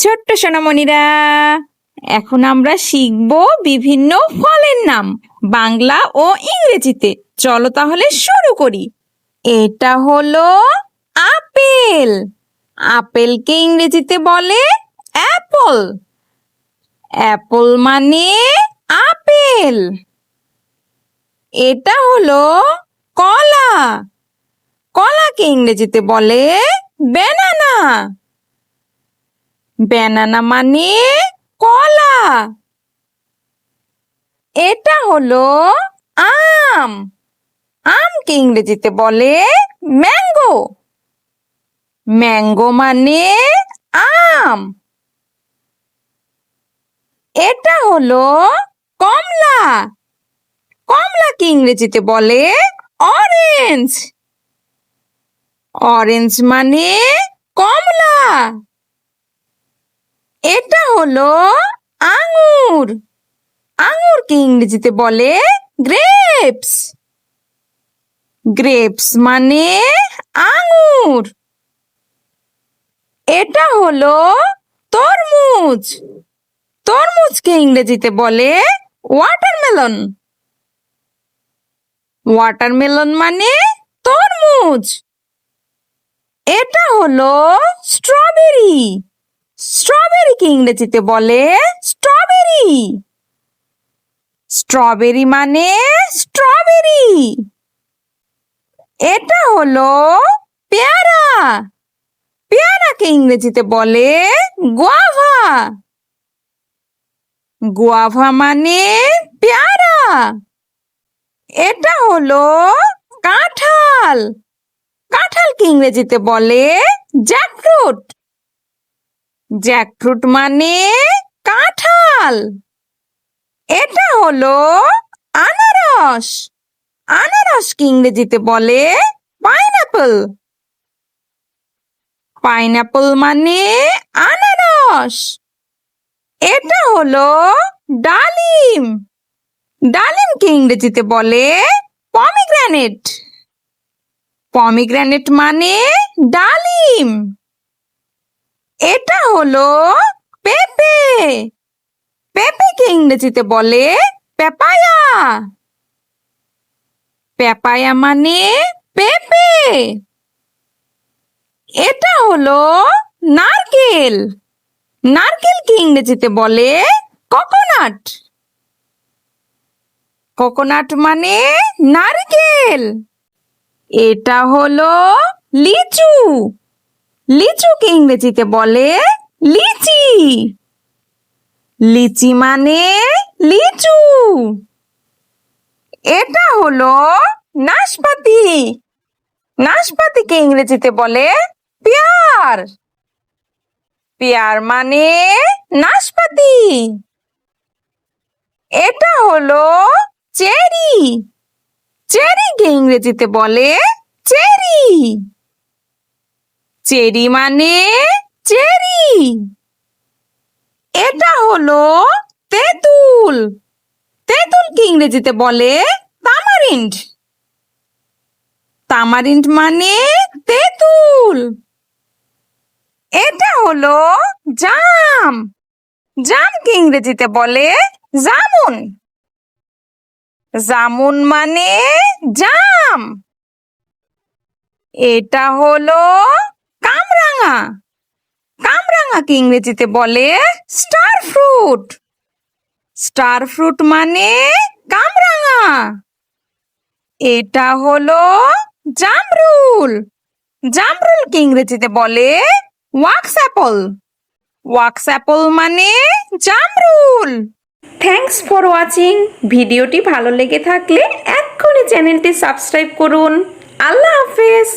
ছোট্ট সোনামণিরা, এখন আমরা শিখব বিভিন্ন ফলের নাম বাংলা ও ইংরেজিতে। চলো তাহলে শুরু করি। এটা হলো আপেল। আপেলকে ইংরেজিতে বলে অ্যাপল। অ্যাপল মানে আপেল। এটা হলো কলা। কলাকে ইংরেজিতে বলে ব্যানানা। ব্যানানা মানে কলা। এটা হলো আম। আমকে ইংরেজিতে বলে ম্যাঙ্গো। ম্যাঙ্গো মানে আম। এটা হলো কমলা। কমলাকে ইংরেজিতে বলে অরেঞ্জ। অরেঞ্জ মানে কমলা। এটা হলো আঙ্গুর। আঙ্গুরকে ইংরেজিতে বলে গ্রেপস। গ্রেপস মানে আঙ্গুর। এটা হলো তরমুজ। তরমুজকে ইংরেজিতে বলে ওয়াটারমেলন। ওয়াটারমেলন মানে তরমুজ। এটা হলো স্ট্রবেরি। স্ট্রবেরিকে ইংরেজিতে বলে স্ট্রবেরি। স্ট্রবেরি মানে স্ট্রবেরি। এটা হলো পেয়ারা। পেয়ারাকে ইংরেজিতে বলে গুয়াভা। গুয়াভা মানে পেয়ারা। এটা হলো কাঁঠাল। কাঁঠালকে ইংরেজিতে বলে জ্যাকফ্রুট। জ্যাকফ্রুট মানে কাঁঠাল। এটা হলো আনারস। আনারসকে ইংরেজিতে বলে পাইনাপল। পাইনাপল মানে আনারস। এটা হলো ডালিম। ডালিমকে ইংরেজিতে বলে পমিগ্রেনেট। পমিগ্রেনেট মানে ডালিম। এটা হলো পেঁপে। পেঁপেকে ইংরেজিতে বলে পেপায়া। পেপায়া মানে পেঁপে। এটা হলো নারকেল। নারকেলকে ইংরেজিতে বলে কোকোনাট। কোকোনাট মানে নারকেল। এটা হলো লিচু। লিচুকে ইংরেজিতে বলে লিচি। লিচি মানে লিচু। এটা হলো নাশপাতি। নাশপাতিকে ইংরেজিতে বলে পেয়ার। পেয়ার মানে নাশপাতি। এটা হলো চেরি। চেরিকে ইংরেজিতে বলে চেরি। চেরি মানে চেরি। এটা হলো তেঁতুল। তেঁতুলকে ইংরেজিতে বলে তামারিন্ড। তামারিন্ড মানে তেঁতুল। এটা হলো জাম। জামকে ইংরেজিতে বলে জামুন। জামুন মানে জাম। এটা হলো কামরাঙা। কামরাঙাকে ইংরেজিতে বলে স্টার ফ্রুট। স্টার ফ্রুট মানে কামরাঙা। এটা হলো জামরুল। জামরুলকে ইংরেজিতে বলে ওয়াক্স অ্যাপল। ওয়াক্স অ্যাপল মানে জামরুল। Thanks for watching. ভিডিওটি ভালো লেগে থাকলে এক্ষুনি চ্যানেলটি সাবস্ক্রাইব করুন। আল্লাহ হাফেজ।